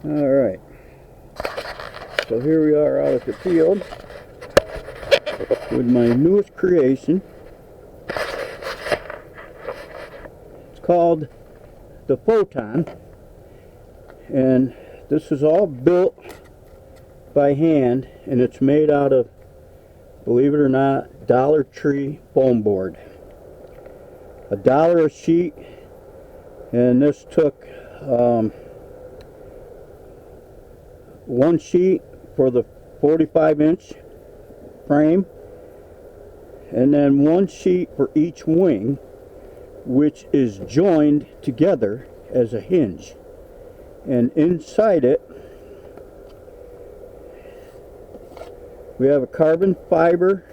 Alright, so here we are out at the field with my newest creation. It's called the Photon, and this is all built by hand, and it's made out of, believe it or not, Dollar Tree foam board. $1 a sheet, and this took one sheet for the 45-inch frame, and then one sheet for each wing, which is joined together as a hinge. And inside it we have a carbon fiber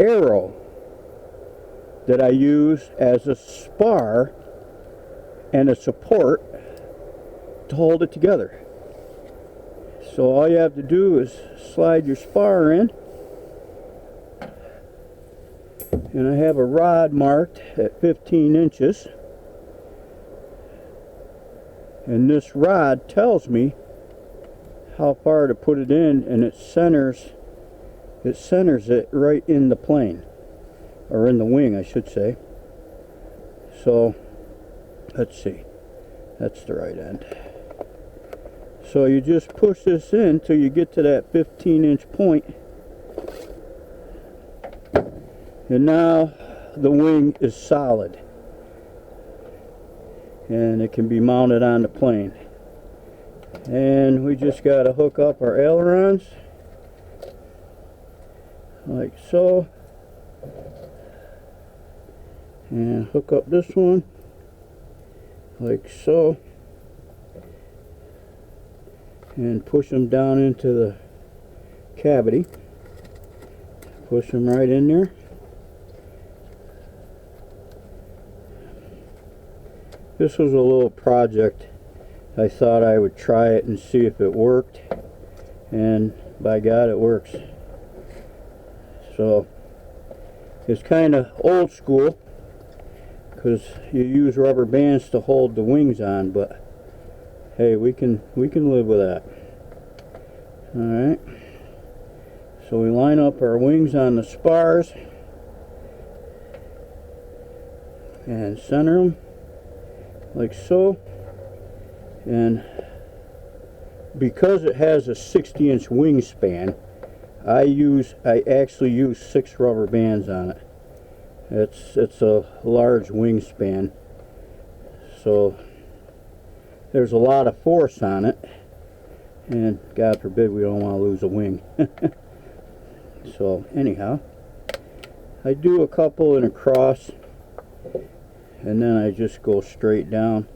arrow that I use as a spar and a support to hold it together. So all you have to do is slide your spar in, and I have a rod marked at 15 inches, and this rod tells me how far to put it in, and it centers it right in the plane, or in the wing I should say. So let's see, that's the right end. So you just push this in till you get to that 15-inch point, and now the wing is solid and it can be mounted on the plane. And we just got to hook up our ailerons like so, and hook up this one like so, and push them down into the cavity. Push them right in there. This was a little project. I thought I would try it and see if it worked, and by God it works. So it's kind of old school because you use rubber bands to hold the wings on, but hey, we can live with that. Alright, so we line up our wings on the spars and center them like so. And because it has a 60-inch wingspan, I actually use 6 rubber bands on it. It's a large wingspan, so there's a lot of force on it, and God forbid we don't want to lose a wing. So anyhow, I do a couple in a cross, and then I just go straight down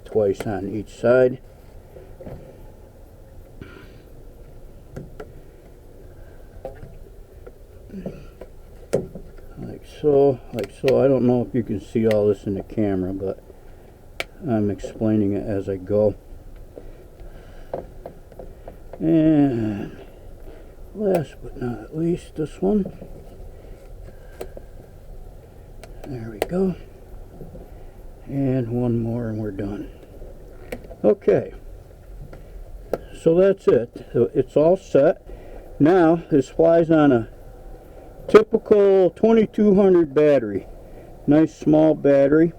twice on each side. Like so, like so. I don't know if you can see all this in the camera, but I'm explaining it as I go. And last but not least, this one. There we go. And one more and we're done. Okay, so that's it. So it's all set. Now this flies on a typical 2200 battery. Nice small battery.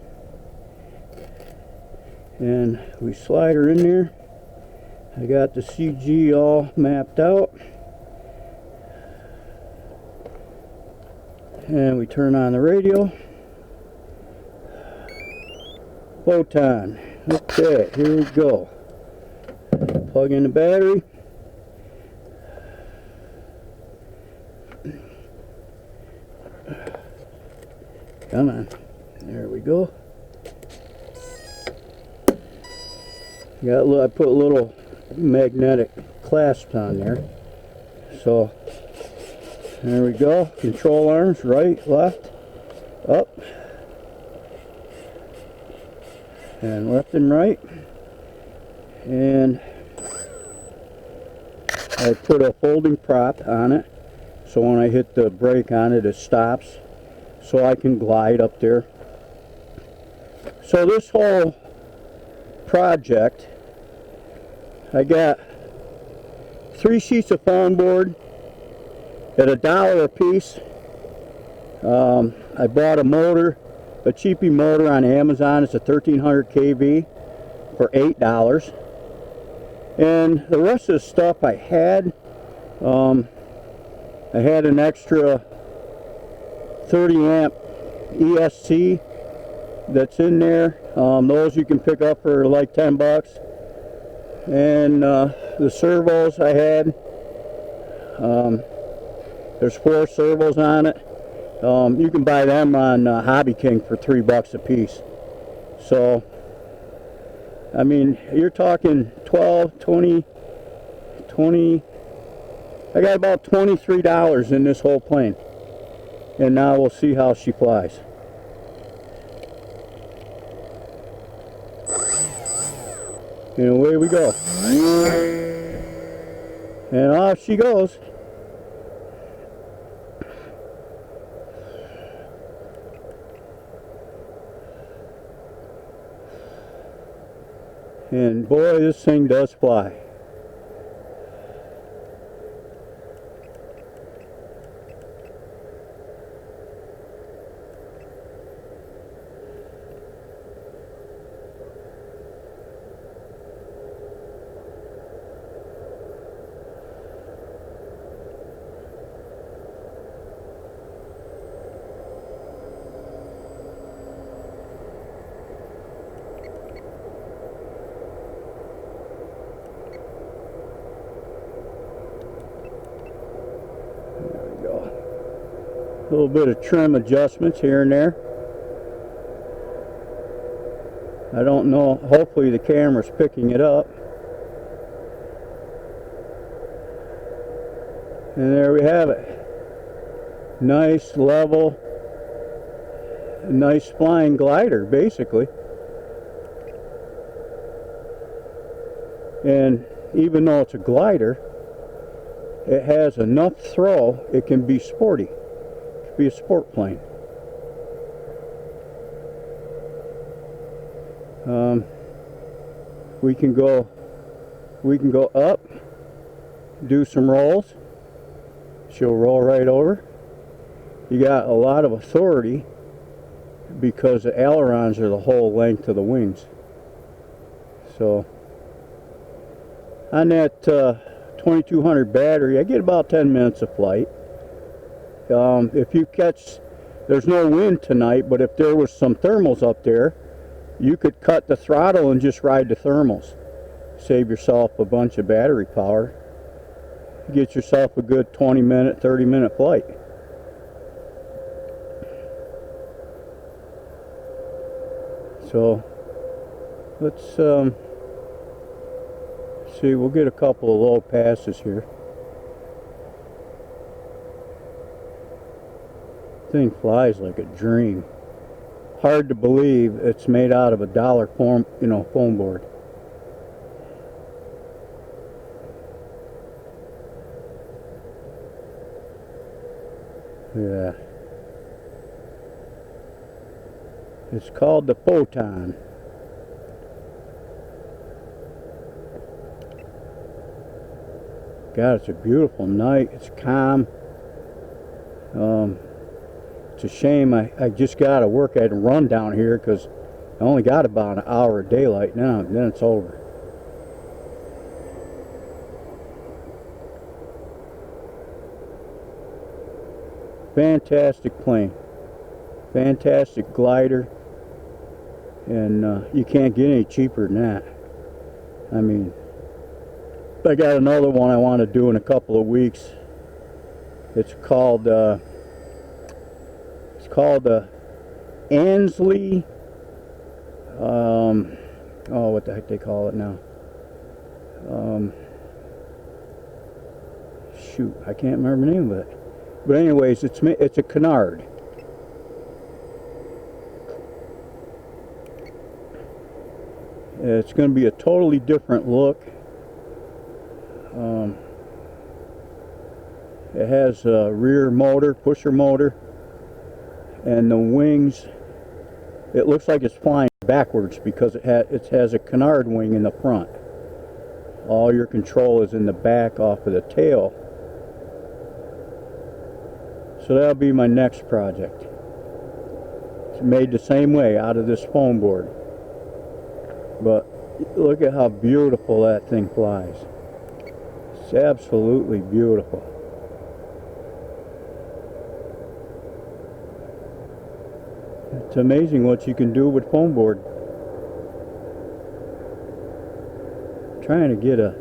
And we slide her in there. I got the CG all mapped out. And we turn on the radio. Photon. Okay, here we go. Plug in the battery. Come on. There we go. I put little magnetic clasps on there. So there we go. Control arms, right, left, up, and left and right. And I put a folding prop on it, so when I hit the brake on it, it stops, so I can glide up there. So this whole project. I got 3 sheets of foam board at $1 a piece. I bought a motor, a cheapy motor on Amazon. It's a 1300 kV for $8. And the rest of the stuff I had an extra 30 amp ESC that's in there. Those you can pick up for like 10 bucks. And the servos I had, there's 4 servos on it. You can buy them on Hobby King for $3 a piece. So I mean, you're talking 12, 20, I got about $23 in this whole plane. And now we'll see how she flies. And away we go. And off she goes. And boy, this thing does fly. A little bit of trim adjustments here and there. I don't know, hopefully the camera's picking it up. And there we have it. Nice level, nice flying glider basically. And even though it's a glider, it has enough throw, it can be sporty. Be a sport plane. We can go up, do some rolls. She'll roll right over. You got a lot of authority because the ailerons are the whole length of the wings. So on that 2200 battery, I get about 10 minutes of flight. If you catch, there's no wind tonight, but if there was some thermals up there, you could cut the throttle and just ride the thermals. Save yourself a bunch of battery power. Get yourself a good 20-minute, 30-minute flight. So let's see, we'll get a couple of low passes here. Thing flies like a dream. Hard to believe it's made out of $1 foam board. Yeah. It's called the Photon. God, it's a beautiful night. It's calm. It's a shame I just got to work at a run down here because I only got about an hour of daylight now, and then it's over. Fantastic plane. Fantastic glider. And you can't get any cheaper than that. I mean, I got another one I want to do in a couple of weeks. It's called Ansley, oh, what the heck they call it now? Shoot, I can't remember the name of it. But anyways, it's a canard. It's going to be a totally different look. It has a rear motor, pusher motor, and the wings, it looks like it's flying backwards because it has a canard wing in the front. All your control is in the back off of the tail. So that'll be my next project. It's made the same way out of this foam board. But look at how beautiful that thing flies. It's absolutely beautiful. It's amazing what you can do with foam board. I'm trying to get a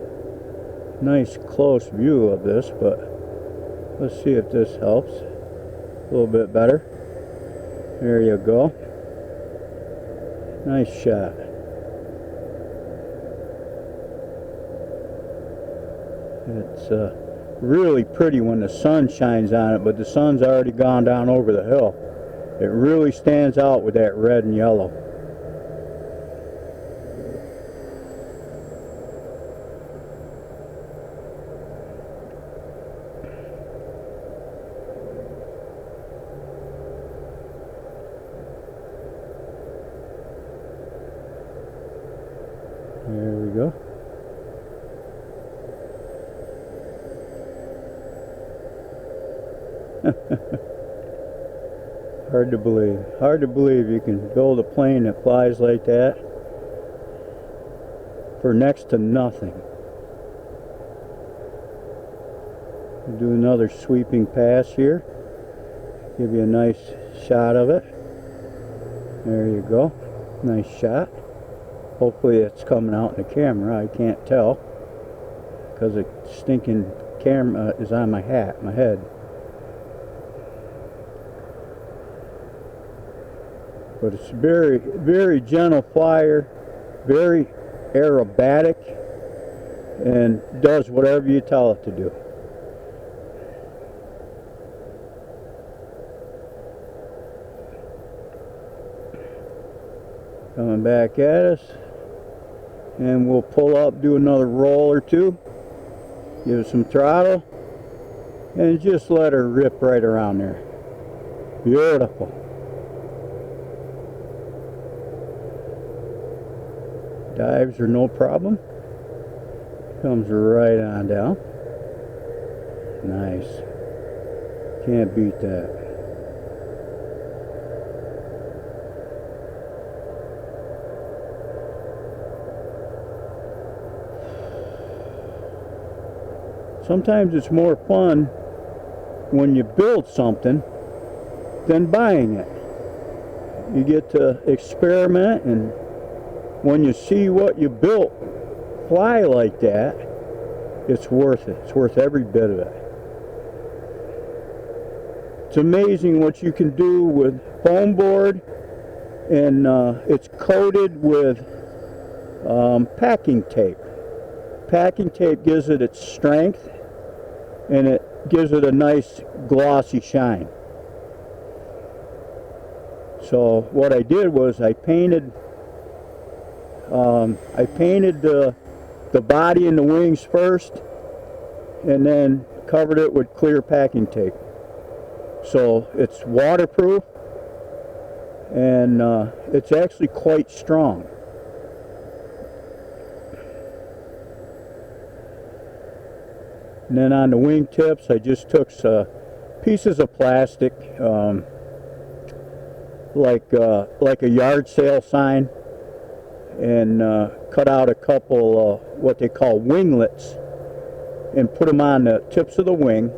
nice close view of this, but let's see if this helps. A little bit better. There you go. Nice shot. It's really pretty when the sun shines on it, but the sun's already gone down over the hill. It really stands out with that red and yellow. There we go. Hard to believe. Hard to believe you can build a plane that flies like that for next to nothing. We'll do another sweeping pass here. Give you a nice shot of it. There you go. Nice shot. Hopefully it's coming out in the camera. I can't tell because the stinking camera is on my hat, my head. But it's very, very gentle flyer, very aerobatic, and does whatever you tell it to do. Coming back at us, and we'll pull up, do another roll or two, give it some throttle, and just let her rip right around there. Beautiful. Dives are no problem. Comes right on down. Nice. Can't beat that. Sometimes it's more fun when you build something than buying it. You get to experiment, and when you see what you built fly like that, it's worth it. It's worth every bit of it. It's amazing what you can do with foam board, and it's coated with packing tape. Packing tape gives it its strength, and it gives it a nice glossy shine. So what I did was I painted the body and the wings first, and then covered it with clear packing tape. So it's waterproof, and it's actually quite strong. And then on the wing tips, I just took pieces of plastic, like a yard sale sign, and cut out a couple what they call winglets, and put them on the tips of the wing.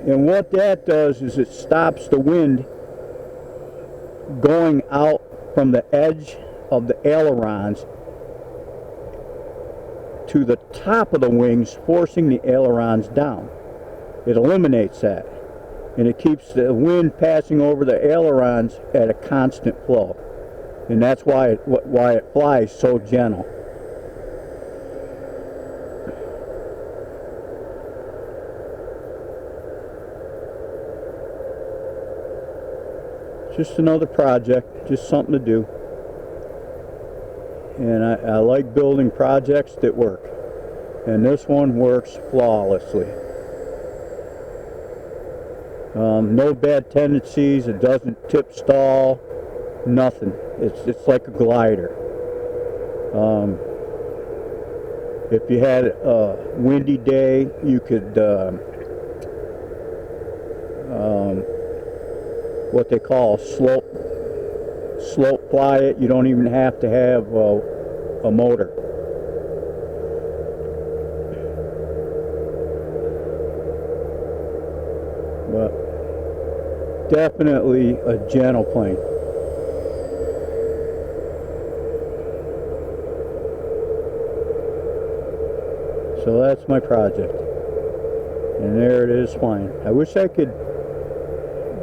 And what that does is it stops the wind going out from the edge of the ailerons to the top of the wings, forcing the ailerons down. It eliminates that, and it keeps the wind passing over the ailerons at a constant flow. And that's why it flies so gentle. Just another project, just something to do. And I like building projects that work. And this one works flawlessly. No bad tendencies, it doesn't tip stall. nothing. It's like a glider. If you had a windy day, you could what they call slope fly it. You don't even have to have a motor. But definitely a gentle plane. So that's my project, and there it is flying. I wish I could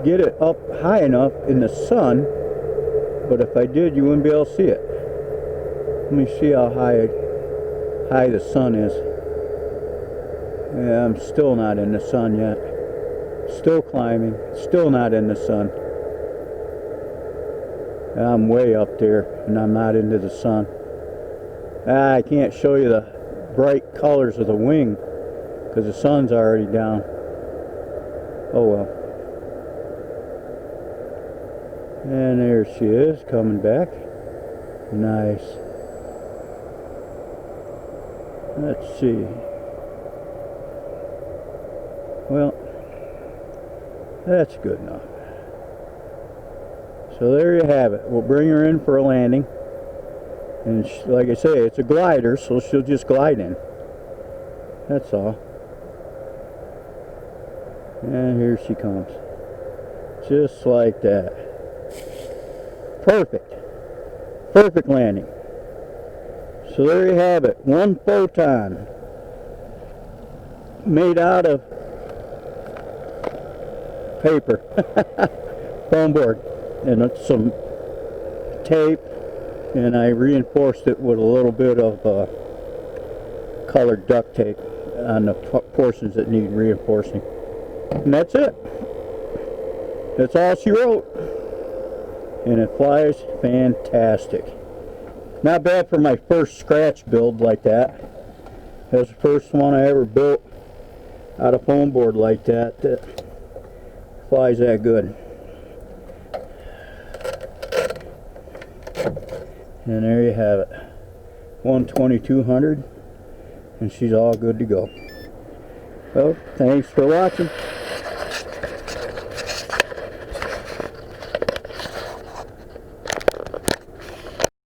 get it up high enough in the sun, but if I did, you wouldn't be able to see it. Let me see how high the sun is. Yeah, I'm still not in the sun yet. Still climbing, still not in the sun. I'm way up there and I'm not into the sun. I can't show you the bright colors of the wing because the sun's already down. Oh well. And there she is coming back. Nice. Let's see. Well, that's good enough. So there you have it. We'll bring her in for a landing. And like I say, it's a glider, so she'll just glide in. That's all. And here she comes. Just like that. Perfect. Perfect landing. So there you have it. One Photon. Made out of paper. Foam board. And some tape. And I reinforced it with a little bit of colored duct tape on the portions that need reinforcing. And that's it. That's all she wrote. And it flies fantastic. Not bad for my first scratch build like that. That's the first one I ever built out of foam board like that flies that good. And there you have it. 1/2200, and she's all good to go. Well, thanks for watching.